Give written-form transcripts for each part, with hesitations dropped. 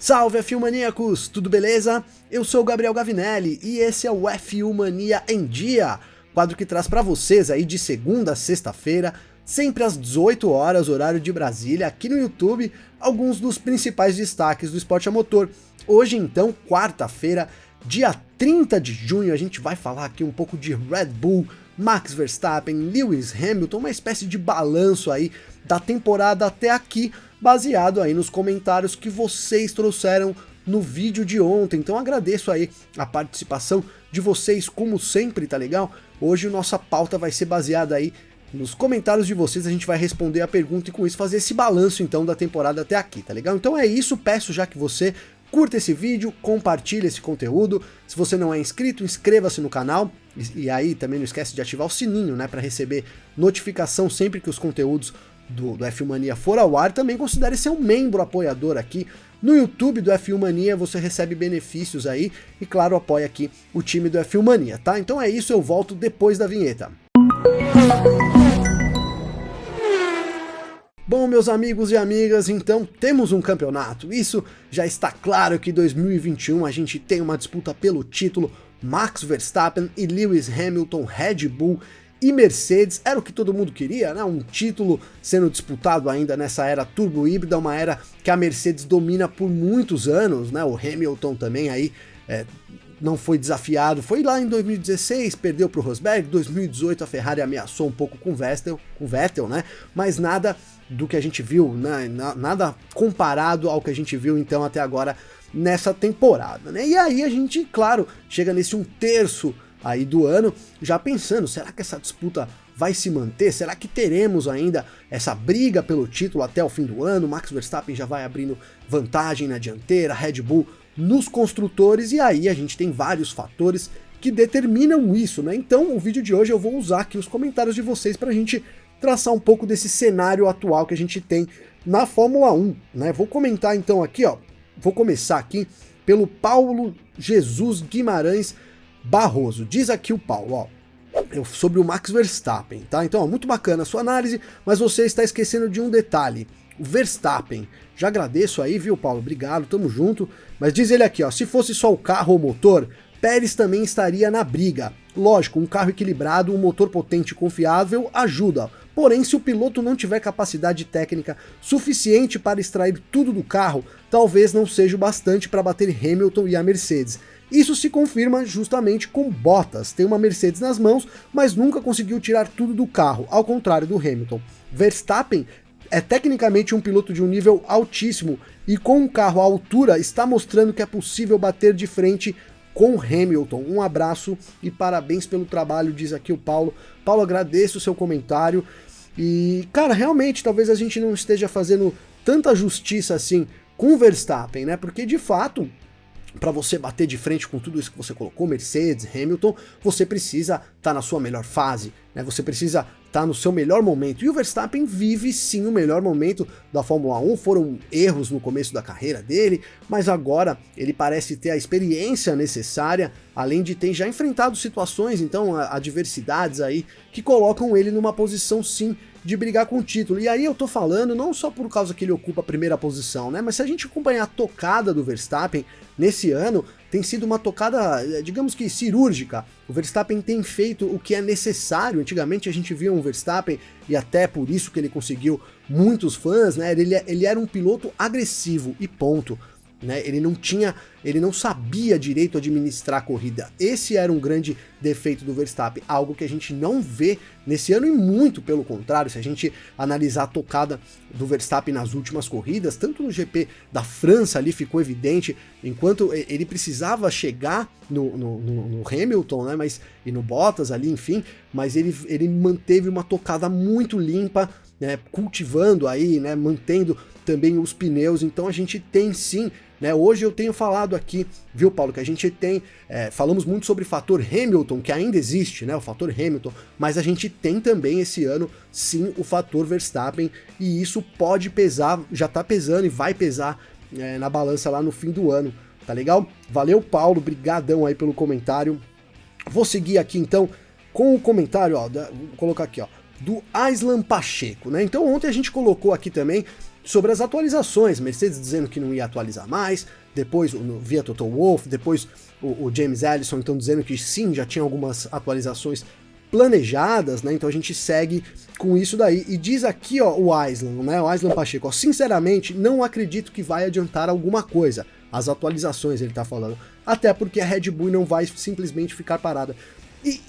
Salve F1 Maníacos, tudo beleza? Eu sou o Gabriel Gavinelli e esse é o F1 Mania em Dia, quadro que traz pra vocês aí de segunda a sexta-feira, sempre às 18 horas, horário de Brasília, aqui no YouTube, alguns dos principais destaques do esporte a motor. Hoje então, quarta-feira, dia 30 de junho, a gente vai falar aqui um pouco de Red Bull, Max Verstappen, Lewis Hamilton, uma espécie de balanço aí da temporada até aqui, baseado aí nos comentários que vocês trouxeram no vídeo de ontem. Então agradeço aí a participação de vocês, como sempre, tá legal? Hoje nossa pauta vai ser baseada aí nos comentários de vocês, a gente vai responder a pergunta e com isso fazer esse balanço então da temporada até aqui, tá legal? Então é isso, peço já que você curta esse vídeo, compartilhe esse conteúdo, se você não é inscrito, inscreva-se no canal, e aí também não esquece de ativar o sininho, né, para receber notificação sempre que os conteúdos do F1 Mania for ao ar. Também considere ser um membro apoiador aqui no YouTube do F1 Mania, você recebe benefícios aí, e claro, apoia aqui o time do F1 Mania, tá? Então é isso, eu volto depois da vinheta. Bom, meus amigos e amigas, então temos um campeonato, isso já está claro que 2021 a gente tem uma disputa pelo título, Max Verstappen e Lewis Hamilton, Red Bull e Mercedes, era o que todo mundo queria, né? Um título sendo disputado ainda nessa era turbo híbrida, uma era que a Mercedes domina por muitos anos, né? O Hamilton também aí não foi desafiado, foi lá em 2016, perdeu para o Rosberg, 2018 a Ferrari ameaçou um pouco com o Vettel, né? Mas nada do que a gente viu, né? Nada comparado ao que a gente viu então até agora nessa temporada, né? E aí a gente, claro, chega nesse 1/3 aí do ano, já pensando, será que essa disputa vai se manter? Será que teremos ainda essa briga pelo título até o fim do ano? Max Verstappen já vai abrindo vantagem na dianteira, Red Bull nos construtores, e aí a gente tem vários fatores que determinam isso, né? Então o vídeo de hoje eu vou usar aqui os comentários de vocês pra gente traçar um pouco desse cenário atual que a gente tem na Fórmula 1, né? Vou comentar então aqui, ó, vou começar aqui pelo Paulo Jesus Guimarães Barroso. Diz aqui o Paulo, ó, sobre o Max Verstappen, tá? Então, ó, muito bacana a sua análise, mas você está esquecendo de um detalhe, o Verstappen. Já agradeço aí, viu, Paulo? Obrigado, tamo junto. Mas diz ele aqui, ó, se fosse só o carro ou o motor, Pérez também estaria na briga. Lógico, um carro equilibrado, um motor potente e confiável ajuda. Porém, se o piloto não tiver capacidade técnica suficiente para extrair tudo do carro, talvez não seja o bastante para bater Hamilton e a Mercedes. Isso se confirma justamente com Bottas, tem uma Mercedes nas mãos, mas nunca conseguiu tirar tudo do carro, ao contrário do Hamilton. Verstappen é tecnicamente um piloto de um nível altíssimo e com um carro à altura está mostrando que é possível bater de frente com Hamilton. Um abraço e parabéns pelo trabalho, diz aqui o Paulo. Paulo, agradeço o seu comentário e, cara, realmente talvez a gente não esteja fazendo tanta justiça assim com o Verstappen, né? Porque de fato, para você bater de frente com tudo isso que você colocou, Mercedes, Hamilton, você precisa estar na sua melhor fase, né? Você precisa estar no seu melhor momento. E o Verstappen vive sim o melhor momento da Fórmula 1, foram erros no começo da carreira dele, mas agora ele parece ter a experiência necessária, além de ter já enfrentado situações, então adversidades aí, que colocam ele numa posição sim de brigar com o título. E aí eu tô falando não só por causa que ele ocupa a primeira posição, né? Mas se a gente acompanhar a tocada do Verstappen nesse ano, tem sido uma tocada, digamos que cirúrgica. O Verstappen tem feito o que é necessário. Antigamente a gente via um Verstappen, e até por isso que ele conseguiu muitos fãs, né? Ele era um piloto agressivo e ponto. Né, ele não sabia direito administrar a corrida. Esse era um grande defeito do Verstappen, algo que a gente não vê nesse ano e muito pelo contrário, se a gente analisar a tocada do Verstappen nas últimas corridas, tanto no GP da França ali ficou evidente, enquanto ele precisava chegar no Hamilton, né, e no Bottas ali, enfim, mas ele manteve uma tocada muito limpa, né, cultivando aí, né, mantendo também os pneus. Então a gente tem sim, né, hoje eu tenho falado aqui, viu, Paulo, que a gente tem, falamos muito sobre o fator Hamilton, que ainda existe, né, o fator Hamilton, mas a gente tem também esse ano, sim, o fator Verstappen, e isso pode pesar, já tá pesando e vai pesar na balança lá no fim do ano, tá legal? Valeu, Paulo, brigadão aí pelo comentário. Vou seguir aqui então com o comentário, ó, vou colocar aqui, ó, do Aislan Pacheco, né? Então ontem a gente colocou aqui também sobre as atualizações, Mercedes dizendo que não ia atualizar mais, depois via Toto Wolff, depois o James Allison então dizendo que sim, já tinha algumas atualizações planejadas, né? Então a gente segue com isso daí. E diz aqui, ó, o Aislan, né? O Aislan Pacheco, ó, sinceramente, não acredito que vai adiantar alguma coisa. As atualizações, ele tá falando. Até porque a Red Bull não vai simplesmente ficar parada. E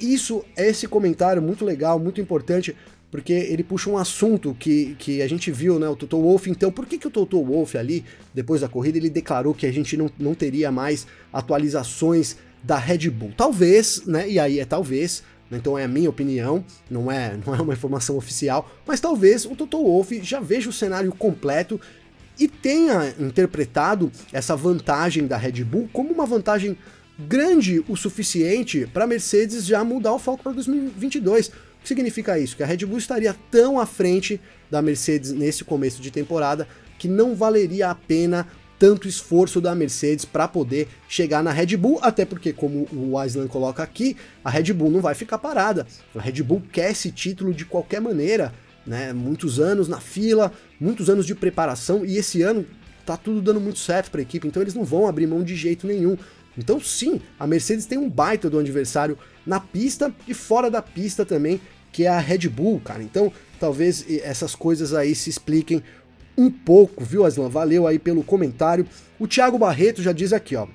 esse comentário muito legal, muito importante, porque ele puxa um assunto que a gente viu, né? O Toto Wolff. Então, por que o Toto Wolff ali, depois da corrida, ele declarou que a gente não teria mais atualizações da Red Bull? Talvez, né? E aí é talvez. Então é a minha opinião, não é uma informação oficial, mas talvez o Toto Wolff já veja o cenário completo e tenha interpretado essa vantagem da Red Bull como uma vantagem grande o suficiente para a Mercedes já mudar o foco para 2022. O que significa isso? Que a Red Bull estaria tão à frente da Mercedes nesse começo de temporada que não valeria a pena tanto esforço da Mercedes para poder chegar na Red Bull, até porque, como o Aislan coloca aqui, a Red Bull não vai ficar parada. A Red Bull quer esse título de qualquer maneira, né? Muitos anos na fila, muitos anos de preparação, e esse ano tá tudo dando muito certo para a equipe, então eles não vão abrir mão de jeito nenhum. Então sim, a Mercedes tem um baita do adversário na pista e fora da pista também, que é a Red Bull, cara. Então talvez essas coisas aí se expliquem um pouco, viu, Aslan? Valeu aí pelo comentário. O Thiago Barreto já diz aqui, ó.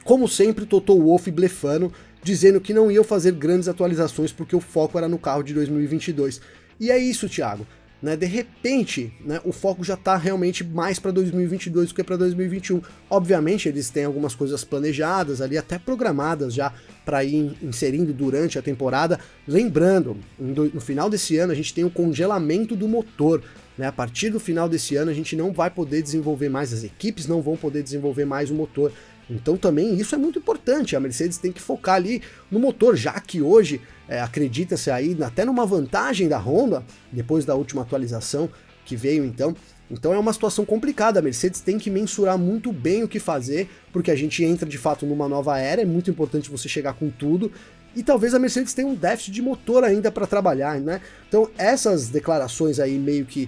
Como sempre, Toto Wolff blefando, dizendo que não iam fazer grandes atualizações porque o foco era no carro de 2022. E é isso, Thiago. Né, de repente, né, o foco já está realmente mais para 2022 do que para 2021. Obviamente, eles têm algumas coisas planejadas ali, até programadas já para ir inserindo durante a temporada. Lembrando, no final desse ano a gente tem o congelamento do motor. Né, a partir do final desse ano a gente não vai poder desenvolver mais, as equipes não vão poder desenvolver mais o motor. Então também isso é muito importante, a Mercedes tem que focar ali no motor, já que hoje acredita-se aí até numa vantagem da Honda, depois da última atualização que veio então. Então é uma situação complicada, a Mercedes tem que mensurar muito bem o que fazer, porque a gente entra de fato numa nova era, é muito importante você chegar com tudo, e talvez a Mercedes tenha um déficit de motor ainda para trabalhar, né? Então essas declarações aí meio que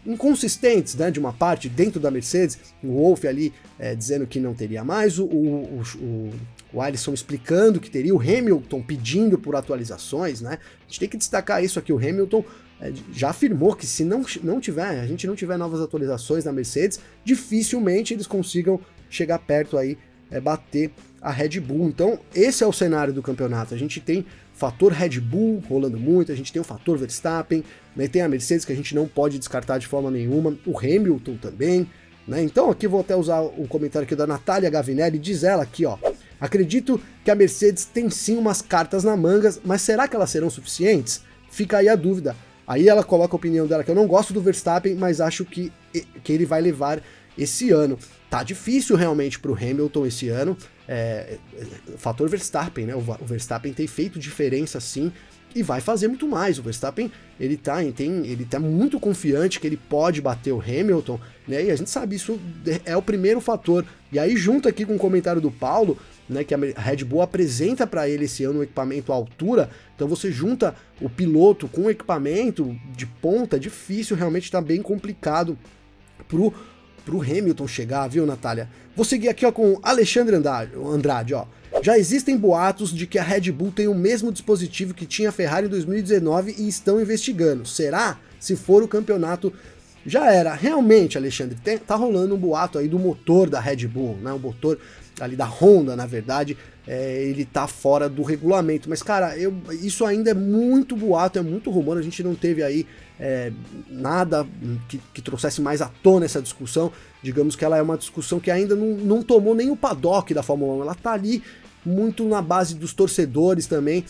inconsistentes, né, de uma parte dentro da Mercedes, o Wolff ali dizendo que não teria mais, o Alisson explicando que teria, o Hamilton pedindo por atualizações, né? A gente tem que destacar isso aqui, o Hamilton já afirmou que se a gente não tiver novas atualizações na Mercedes, dificilmente eles consigam chegar perto aí, bater a Red Bull. Então esse é o cenário do campeonato, a gente tem fator Red Bull rolando muito, a gente tem o fator Verstappen, né, tem a Mercedes que a gente não pode descartar de forma nenhuma, o Hamilton também, né? Então aqui vou até usar o comentário aqui da Natália Gavinelli, diz ela aqui, ó, acredito que a Mercedes tem sim umas cartas na manga, mas será que elas serão suficientes? Fica aí a dúvida. Aí ela coloca a opinião dela que eu não gosto do Verstappen, mas acho que ele vai levar esse ano. Tá difícil realmente pro Hamilton esse ano, fator Verstappen, né? O Verstappen tem feito diferença sim, e vai fazer muito mais. O Verstappen, ele tá muito confiante que ele pode bater o Hamilton, né? E a gente sabe, isso é o primeiro fator. E aí junto aqui com o comentário do Paulo, né, que a Red Bull apresenta para ele esse ano um equipamento à altura, então você junta o piloto com o equipamento de ponta, difícil, realmente tá bem complicado pro Hamilton chegar, viu, Natália? Vou seguir aqui, ó, com Alexandre Andrade, ó. Já existem boatos de que a Red Bull tem o mesmo dispositivo que tinha a Ferrari em 2019 e estão investigando. Será? Se for o campeonato, já era. Realmente, Alexandre, tá rolando um boato aí do motor da Red Bull, né? O motor ali da Honda, na verdade, ele tá fora do regulamento. Mas, cara, isso ainda é muito boato, é muito rumor, a gente não teve aí nada que trouxesse mais à tona essa discussão. Digamos que ela é uma discussão que ainda não tomou nem o paddock da Fórmula 1, ela tá ali muito na base dos torcedores também.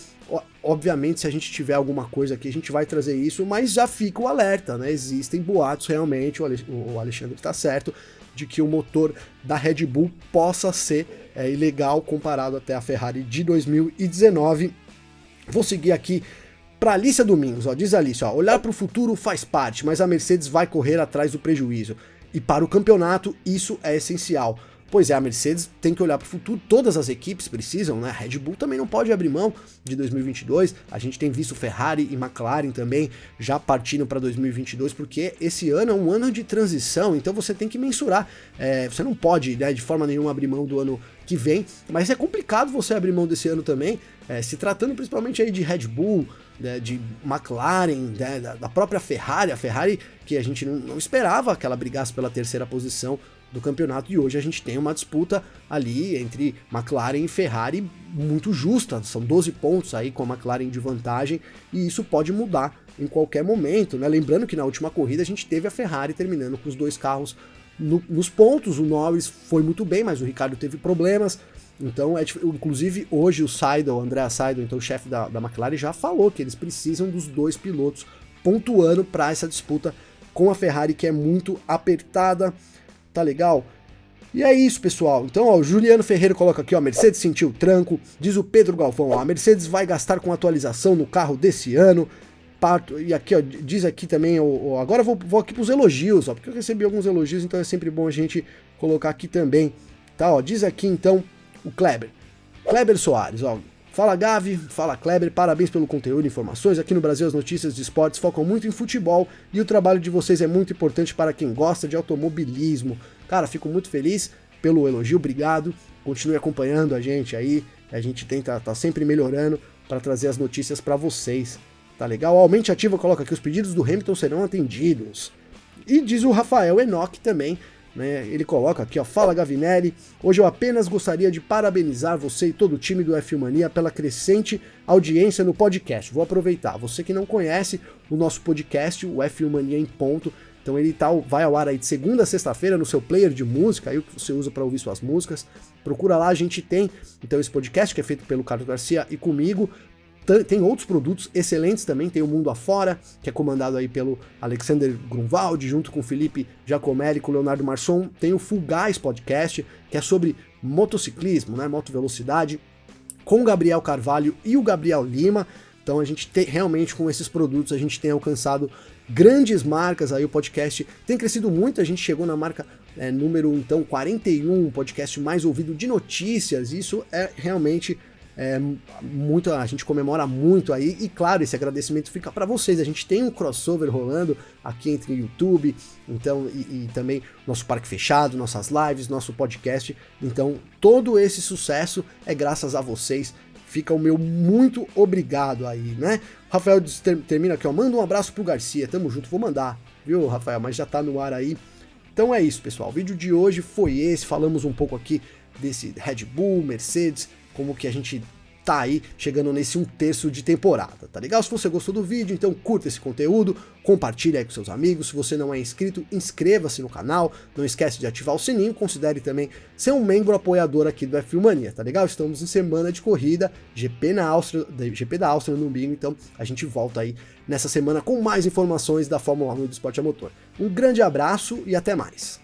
Obviamente, se a gente tiver alguma coisa aqui, a gente vai trazer isso, mas já fica o alerta, né? Existem boatos realmente, o Alexandre tá certo, de que o motor da Red Bull possa ser ilegal comparado até a Ferrari de 2019. Vou seguir aqui para Alicia Domingos, ó, diz Alicia, ó, olhar para o futuro faz parte, mas a Mercedes vai correr atrás do prejuízo. E para o campeonato, isso é essencial. Pois é, a Mercedes tem que olhar para o futuro, todas as equipes precisam, né? A Red Bull também não pode abrir mão de 2022, a gente tem visto Ferrari e McLaren também já partindo para 2022, porque esse ano é um ano de transição, então você tem que mensurar, você não pode, né, de forma nenhuma abrir mão do ano que vem, mas é complicado você abrir mão desse ano também, se tratando principalmente aí de Red Bull, de McLaren, da própria Ferrari, a Ferrari que a gente não esperava que ela brigasse pela terceira posição do campeonato, e hoje a gente tem uma disputa ali entre McLaren e Ferrari muito justa, são 12 pontos aí com a McLaren de vantagem, e isso pode mudar em qualquer momento, né? Lembrando que na última corrida a gente teve a Ferrari terminando com os dois carros nos pontos, o Norris foi muito bem, mas o Ricciardo teve problemas, então inclusive hoje o Seidel, o Andrea Seidel, então o chefe da McLaren, já falou que eles precisam dos dois pilotos pontuando para essa disputa com a Ferrari, que é muito apertada. Tá legal? E é isso, pessoal. Então, ó, o Juliano Ferreira coloca aqui, ó, Mercedes sentiu o tranco. Diz o Pedro Galvão, ó, a Mercedes vai gastar com atualização no carro desse ano. E aqui, ó, diz aqui também, ó, agora eu vou aqui pros elogios, ó, porque eu recebi alguns elogios, então é sempre bom a gente colocar aqui também, tá? Ó, diz aqui, então, o Kleber Soares, ó. Fala Gavi, fala Kleber, parabéns pelo conteúdo e informações. Aqui no Brasil as notícias de esportes focam muito em futebol e o trabalho de vocês é muito importante para quem gosta de automobilismo. Cara, fico muito feliz pelo elogio, obrigado. Continue acompanhando a gente aí, a gente tá sempre melhorando para trazer as notícias para vocês. Tá legal? A Mente Ativa coloca aqui, os pedidos do Hamilton serão atendidos. E diz o Rafael Enoch também, né, ele coloca aqui, ó, fala Gavinelli, hoje eu apenas gostaria de parabenizar você e todo o time do F1 Mania pela crescente audiência no podcast. Vou aproveitar, você que não conhece o nosso podcast, o F1 Mania em ponto, então ele vai ao ar aí de segunda a sexta-feira no seu player de música, aí o que você usa para ouvir suas músicas, procura lá, a gente tem então esse podcast que é feito pelo Carlos Garcia e comigo. Tem outros produtos excelentes também, tem o Mundo Afora, que é comandado aí pelo Alexander Grunwald, junto com o Felipe Giacomelli, com o Leonardo Marçom. Tem o Full Guys Podcast, que é sobre motociclismo, né, motovelocidade, com o Gabriel Carvalho e o Gabriel Lima. Então a gente realmente com esses produtos a gente tem alcançado grandes marcas, aí o podcast tem crescido muito, a gente chegou na marca número então 41, podcast mais ouvido de notícias, isso é realmente... muito, a gente comemora muito aí, e claro, esse agradecimento fica para vocês. A gente tem um crossover rolando aqui entre o YouTube, então, e também nosso parque fechado, nossas lives, nosso podcast. Então, todo esse sucesso é graças a vocês. Fica o meu muito obrigado aí, né? O Rafael termina aqui, ó, manda um abraço pro Garcia, tamo junto, vou mandar, viu, Rafael, mas já tá no ar aí. Então é isso, pessoal, o vídeo de hoje foi esse, falamos um pouco aqui desse Red Bull, Mercedes, como que a gente tá aí chegando nesse 1/3 de temporada, tá legal? Se você gostou do vídeo, então curta esse conteúdo, compartilha aí com seus amigos, se você não é inscrito, inscreva-se no canal, não esquece de ativar o sininho, considere também ser um membro apoiador aqui do F1 Mania, tá legal? Estamos em semana de corrida, GP da Áustria no domingo, então a gente volta aí nessa semana com mais informações da Fórmula 1 e do esporte a motor. Um grande abraço e até mais!